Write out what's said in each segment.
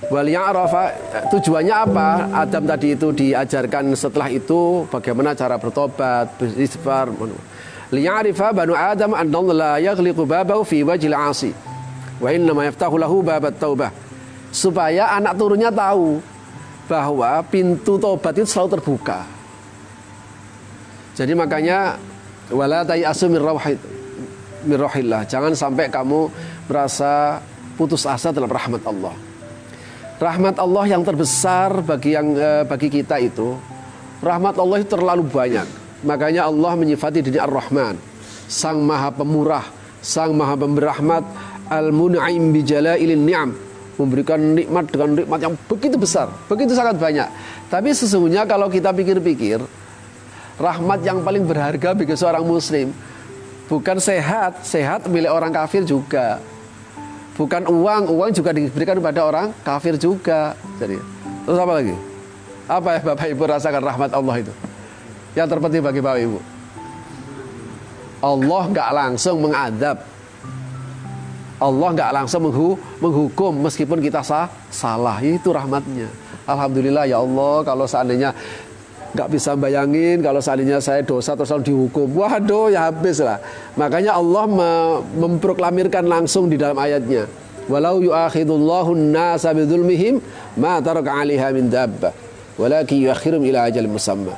Wal ya'rafa, tujuannya apa? Adam tadi itu diajarkan setelah itu bagaimana cara bertobat, beristighfar. Liya'rifa banu Adam anna Allah la yaghliqu babahu fi wajhil 'asi. Wa inna ma yaftahu lahu babat taubah. Supaya anak turunnya tahu bahwa pintu tobat itu selalu terbuka. Jadi makanya wala tayasu min rauhillah. Jangan sampai kamu merasa putus asa dalam rahmat Allah. Rahmat Allah yang terbesar bagi kita itu, rahmat Allah itu terlalu banyak. Makanya Allah menyifati diri Ar-Rahman, Sang Maha Pemurah, Sang Maha Pemberi rahmat, Al-Mun'im bi jalailin ni'am, memberikan nikmat dengan nikmat yang begitu besar, begitu sangat banyak. Tapi sesungguhnya kalau kita pikir-pikir, rahmat yang paling berharga bagi seorang muslim bukan sehat milik orang kafir juga. Bukan uang juga diberikan kepada orang kafir juga. Jadi, terus apa lagi? Apa ya Bapak Ibu rasakan rahmat Allah itu? Yang terpenting bagi Bapak Ibu, Allah nggak langsung mengadab, Allah nggak langsung menghukum meskipun kita salah. Itu rahmatnya. Alhamdulillah ya Allah, kalau seandainya nggak bisa bayangin kalau seandainya saya dosa terus dihukum, waduh ya habis lah. Makanya Allah memproklamirkan langsung di dalam ayatnya, walau yu'akhidullahu an-nasa bidzulmihim ma taraka 'alaiha min dabbah walakin yuakhirum ila ajalin musamma.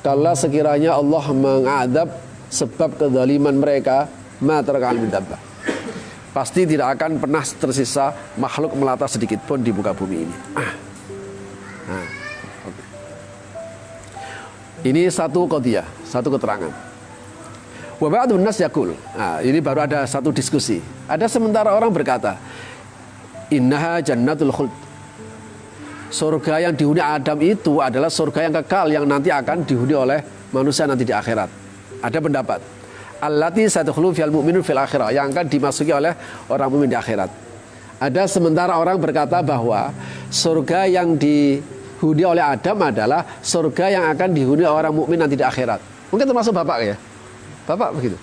Kalau sekiranya Allah mengadab sebab kezaliman mereka, ma taraka 'alaiha min dabbah, pasti tidak akan pernah tersisa makhluk melata sedikit pun di muka bumi ini. Ini satu qadiyah, satu keterangan. Wa ba'dun nas yaqul. Nah, ini baru ada satu diskusi. Ada sementara orang berkata, innaha jannatul khuld. Surga yang dihuni Adam itu adalah surga yang kekal yang nanti akan dihuni oleh manusia nanti di akhirat. Ada pendapat, allati sadkhulu fil mu'minun fil akhirah, yang akan dimasuki oleh orang mukmin di akhirat. Ada sementara orang berkata bahwa surga yang dihuni oleh Adam adalah surga yang akan dihuni orang mukmin nanti di akhirat. Mungkin termasuk Bapak ya? Bapak begitu.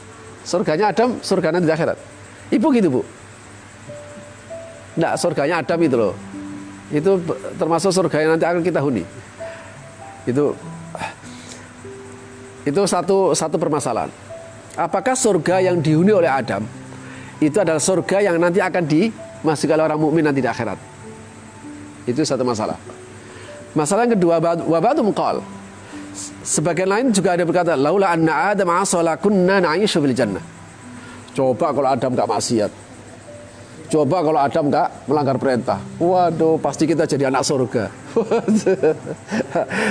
Surganya Adam, surga nanti di akhirat. Ibu gitu, Bu? Enggak, surganya Adam itu loh. Itu termasuk surga yang nanti akan kita huni. Itu satu permasalahan. Apakah surga yang dihuni oleh Adam itu adalah surga yang nanti akan dimasuki oleh orang mukmin nanti di akhirat? Itu satu masalah. Masalah yang kedua, wabatu qal. Sebagian lain juga ada berkata, laula anna Adam asala kunna na'ishu fil jannah. Coba kalau Adam enggak maksiat. Coba kalau Adam enggak melanggar perintah. Waduh, pasti kita jadi anak surga.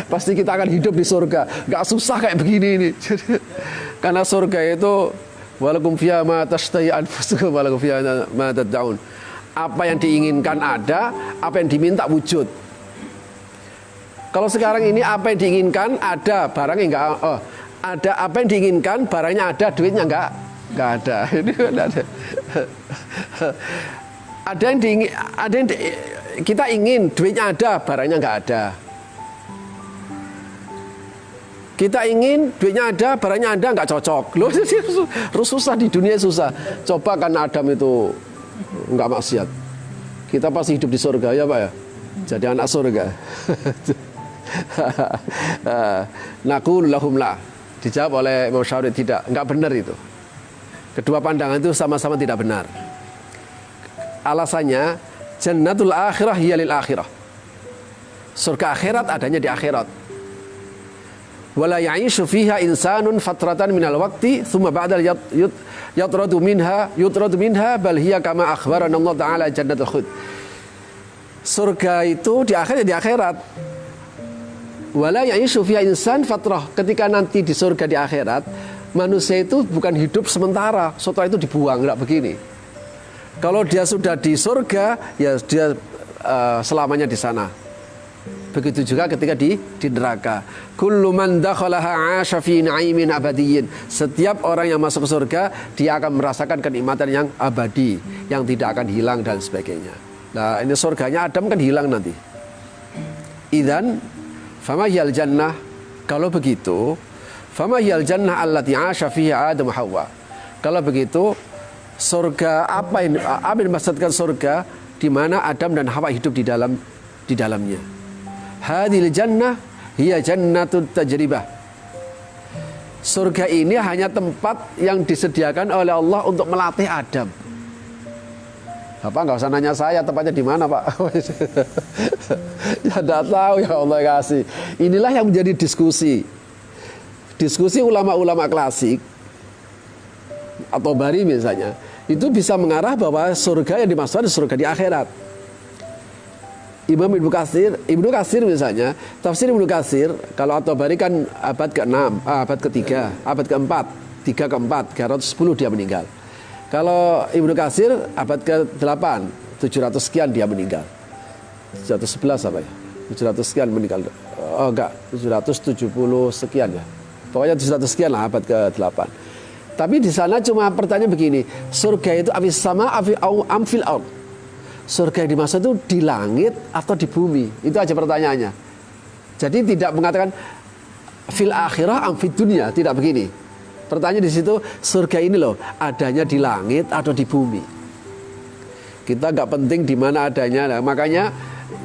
Pasti kita akan hidup di surga. Enggak susah kayak begini ini. Karena surga itu walakum fiha ma tashtahi anfusukum walakum fiha ma tad'un. Apa yang diinginkan ada, apa yang diminta wujud. Kalau sekarang ini apa yang diinginkan ada, barangnya enggak ada, apa yang diinginkan barangnya ada, duitnya enggak ada. Ini enggak ada. Ada yang kita ingin duitnya ada, barangnya enggak ada. Kita ingin duitnya ada, barangnya ada, enggak cocok. Loh, susah di dunia susah. Coba kan Adam itu enggak maksiat. Kita pasti hidup di surga ya Pak ya. Jadi anak surga. Naqul lahum la. Dijawab oleh Imam Syafi'i tidak, enggak benar itu. Kedua pandangan itu sama-sama tidak benar. Alasannya, jannatul akhirah hiya lil akhirah. Surga akhirat adanya di akhirat. Wala ya'ishu fiha insanun fatratan minal waqti thumma ba'dal yutradu minha bal hiya kama akhbarana Allah Ta'ala jannatul khuld. Surga itu di akhirat. Wala ya'ishu fiha insan fatrah. Ketika nanti di surga di akhirat, manusia itu bukan hidup sementara, setelah itu dibuang, enggak begini. Kalau dia sudah di surga, ya dia selamanya di sana. Begitu juga ketika di neraka. Kullu man dakhalaha 'asha fi na'imin abadiyyin. Setiap orang yang masuk ke surga, dia akan merasakan kenikmatan yang abadi, yang tidak akan hilang dan sebagainya. Nah, ini surganya Adam kan hilang nanti. Idzan fama hiyal jannah, kalau begitu fama hiyal jannah allati 'asha fiha Adam wa Hawa. Kalau begitu surga apa yang dimaksudkan surga di mana Adam dan Hawa hidup di dalamnya. Hadhil jannah hiya jannatut tajribah. Surga ini hanya tempat yang disediakan oleh Allah untuk melatih Adam. Bapak nggak usah nanya saya tempatnya di mana, Pak. Ya tidak tahu, ya Allah kasih. Inilah yang menjadi diskusi ulama-ulama klasik atau Bari misalnya, itu bisa mengarah bahwa surga yang dimaksud surga di akhirat. Imam Ibnu Katsir misalnya, tafsir Ibnu Katsir, kalau At-Tabari kan abad ke-6, abad ke-3, abad ke-4, 3 ke-4, 310 dia meninggal. Kalau Ibnu Katsir abad ke-8, 700 sekian dia meninggal. 711 apa ya? 700 sekian meninggal. Oh enggak, 770 sekian ya. Pokoknya 700 sekian lah abad ke-8. Tapi di sana cuma pertanyaan begini, surga itu afis sama amfil ard. Surga yang dimaksud itu di langit atau di bumi? Itu aja pertanyaannya. Jadi tidak mengatakan fil akhirah amfid dunia, tidak begini. Pertanyaan di situ, surga ini loh adanya di langit atau di bumi? Kita nggak penting di mana adanya. Nah, makanya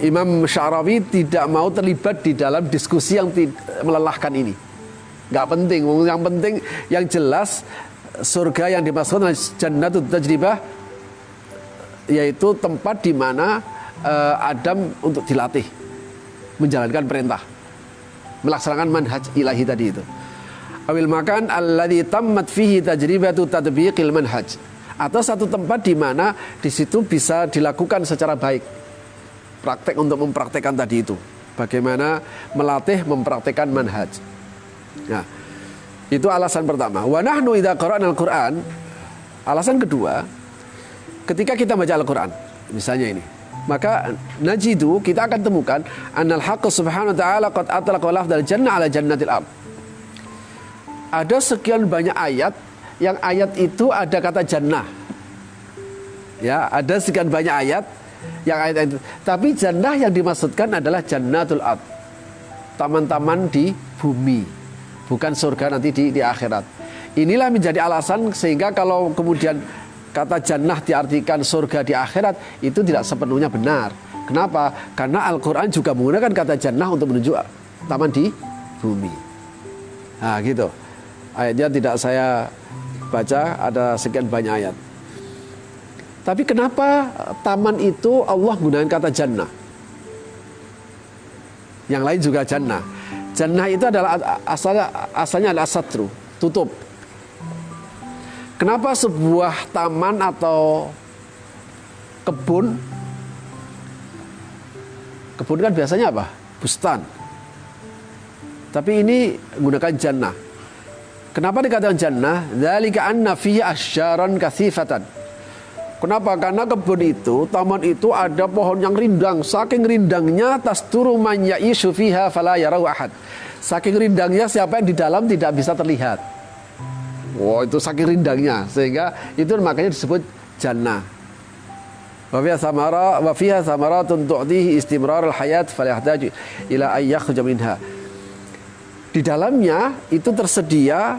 Imam Syarawi tidak mau terlibat di dalam diskusi yang melelahkan ini. Nggak penting. Yang penting, yang jelas surga yang dimaksud Jannatut Tajribah, yaitu tempat di mana Adam untuk dilatih menjalankan perintah, melaksanakan manhaj ilahi tadi itu. Awil makan alladzi tammat fihi tajribatu tatbiqil manhaj, atau satu tempat di mana di situ bisa dilakukan secara baik praktek untuk mempraktekkan tadi itu, bagaimana melatih mempraktekkan manhaj. Nah, itu alasan pertama. Wa nahnu idza qara'na al-Qur'an, alasan kedua, ketika kita baca Al-Quran, misalnya ini, maka najidu, kita akan temukan annal haqq subhanahu wa ta'ala qad atlaqa lafdzal jannah ala jannatil ard. Ada sekian banyak ayat yang ayat itu ada kata jannah. Ya, ada sekian banyak ayat yang ayat itu. Tapi jannah yang dimaksudkan adalah jannatul ard. Taman-taman di bumi, bukan surga nanti di akhirat. Inilah menjadi alasan sehingga kalau kemudian kata jannah diartikan surga di akhirat, itu tidak sepenuhnya benar. Kenapa? Karena Al-Quran juga menggunakan kata jannah untuk menunjuk taman di bumi. Nah gitu. Ayatnya tidak saya baca, ada sekian banyak ayat. Tapi kenapa taman itu Allah menggunakan kata jannah? Yang lain juga jannah. Jannah itu adalah asalnya adalah satru, tutup. Kenapa sebuah taman atau kebun kan biasanya apa? Bustan. Tapi ini menggunakan jannah. Kenapa dikatakan jannah? Dzalika anna fihi asyaran katsifatan. Kenapa? Karena kebun itu, taman itu ada pohon yang rindang. Saking rindangnya tasturu man ya'ishu fiha fala yarau ahad. Saking rindangnya siapa yang di dalam tidak bisa terlihat. Wow, itu saking rindangnya, sehingga itu makanya disebut jannah. Wa fiha thamaratun tu'tihi istimrar al-hayat falyahtaju ila ay yakhruja minha. Di dalamnya itu tersedia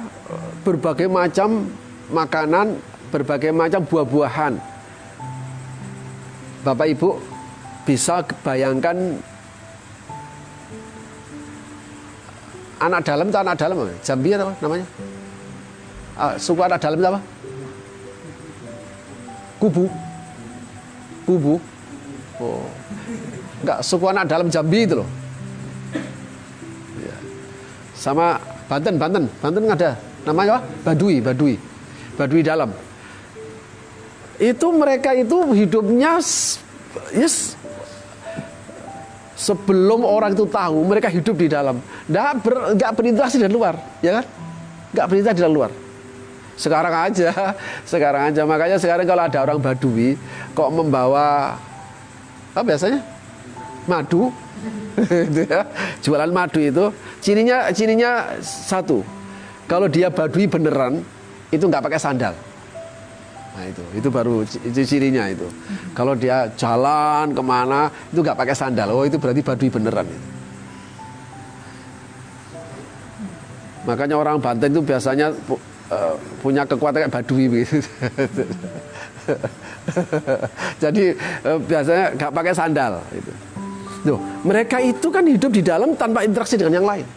berbagai macam makanan, berbagai macam buah-buahan. Bapak Ibu bisa bayangkan anak dalam atau anak dalam apa? Jambi apa namanya? Suku anak dalam itu apa? Kubu. Oh, enggak, suku anak dalam Jambi itu loh. Ya. Sama Banten ada namanya apa? Badui dalam. Itu mereka itu hidupnya sebelum orang itu tahu, mereka hidup di dalam. Enggak berinteraksi dari luar, ya kan? Enggak berinteraksi dari luar. Sekarang aja. Makanya sekarang kalau ada orang Badui kok membawa apa biasanya? Madu. Jualan madu itu cirinya satu. Kalau dia Badui beneran itu nggak pakai sandal. Nah itu baru itu cirinya itu. Kalau dia jalan kemana itu nggak pakai sandal. Oh itu berarti Badui beneran. Makanya orang Banten itu biasanya punya kekuatan kayak Badui gitu. Jadi biasanya nggak pakai sandal. Gitu. Loh, mereka itu kan hidup di dalam tanpa interaksi dengan yang lain.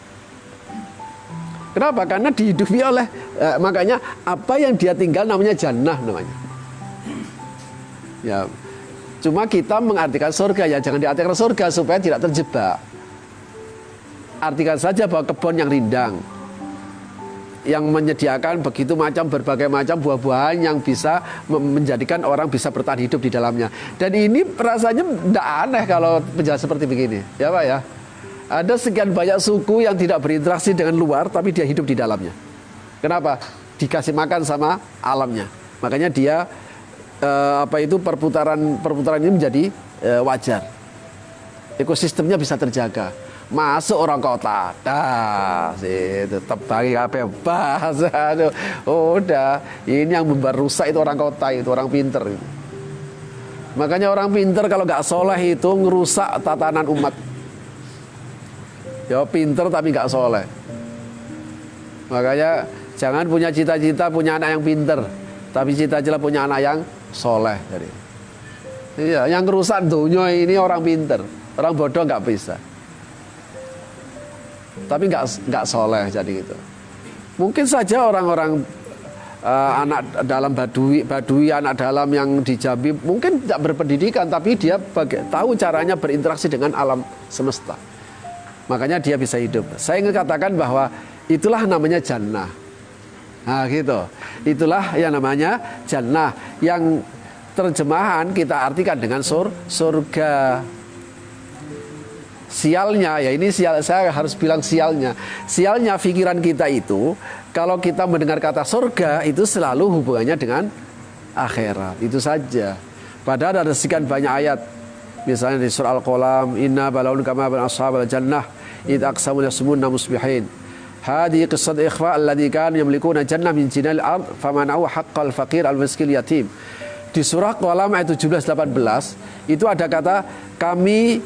Kenapa? Karena dihidupi oleh makanya apa yang dia tinggal namanya jannah namanya. Ya, cuma kita mengartikan surga ya jangan diartikan surga supaya tidak terjebak. Artikan saja bahwa kebun yang rindang yang menyediakan begitu macam berbagai macam buah-buahan yang bisa menjadikan orang bisa bertahan hidup di dalamnya. Dan ini rasanya tidak aneh kalau penjelasan seperti begini, ya Pak ya. Ada sekian banyak suku yang tidak berinteraksi dengan luar, tapi dia hidup di dalamnya. Kenapa? Dikasih makan sama alamnya. Makanya dia perputaran ini menjadi wajar. Ekosistemnya bisa terjaga. Masuk orang kota, tetap bagi KP bahasa, udah ini yang rusak itu orang kota itu orang pinter. Makanya orang pinter kalau nggak soleh itu ngerusak tatanan umat. Ya pinter tapi nggak soleh. Makanya jangan punya cita-cita punya anak yang pinter, tapi cita-cita punya anak yang soleh. Jadi, iya, yang ngerusak dunia ini orang pinter, orang bodoh nggak bisa. Tapi nggak soleh jadi gitu. Mungkin saja orang-orang anak dalam badui anak dalam yang di Jambi mungkin tidak berpendidikan, tapi dia tahu caranya berinteraksi dengan alam semesta. Makanya dia bisa hidup. Saya ingin katakan bahwa itulah namanya jannah. Nah gitu. Itulah yang namanya jannah. Yang terjemahan kita artikan dengan surga. Sialnya, ya ini sial, saya harus bilang sialnya. Sialnya pikiran kita itu, kalau kita mendengar kata surga, itu selalu hubungannya dengan akhirat. Itu saja. Padahal ada sekian banyak ayat. Misalnya di surah Al-Qalam, Inna balaun kama ban ashabal jannah, id aqsamu yasmunna musbihin. Hadi qissat ikhfa alladhi kan yamlikuna jannah min jinal ard, famana'u haqqal faqir al-miskin yatim. Di surah Qalam ayat 17-18, itu ada kata, kami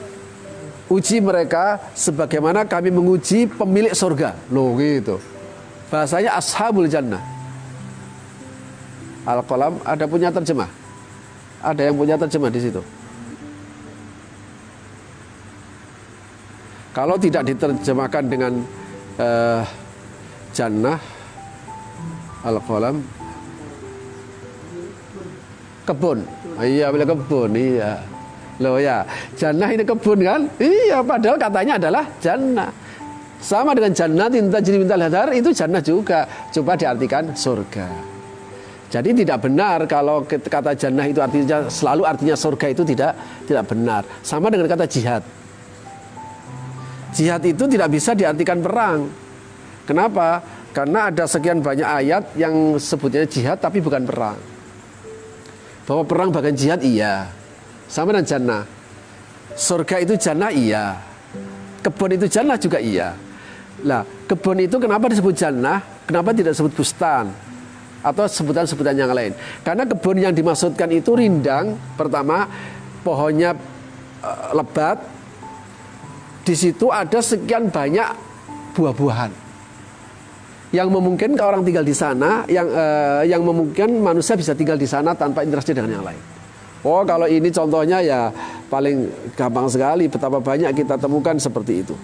uji mereka sebagaimana kami menguji pemilik surga. Loh gitu. Bahasanya ashabul jannah. Al-Qalam ada punya terjemah? Ada yang punya terjemah di situ? Kalau tidak diterjemahkan dengan jannah, Al-Qalam kebun. Iya, bila kebun, iya. Loh ya, jannah ini kebun kan? Iya, padahal katanya adalah jannah. Sama dengan jannah tajri min tahtiha al-anhar, itu jannah juga. Coba diartikan surga. Jadi tidak benar kalau kata jannah itu artinya selalu artinya surga, itu tidak benar. Sama dengan kata jihad. Jihad itu tidak bisa diartikan perang. Kenapa? Karena ada sekian banyak ayat yang sebutnya jihad tapi bukan perang. Bahwa perang bagian jihad iya. Sama dengan jannah. Surga itu jannah iya. Kebun itu jannah juga iya. Nah, kebun itu kenapa disebut jannah? Kenapa tidak disebut bustan? Atau sebutan-sebutan yang lain? Karena kebun yang dimaksudkan itu rindang. Pertama, pohonnya lebat. Di situ ada sekian banyak buah-buahan yang memungkinkan orang tinggal di sana, yang memungkinkan manusia bisa tinggal di sana tanpa interaksi dengan yang lain. Oh, kalau ini contohnya ya paling gampang sekali, betapa banyak kita temukan seperti itu.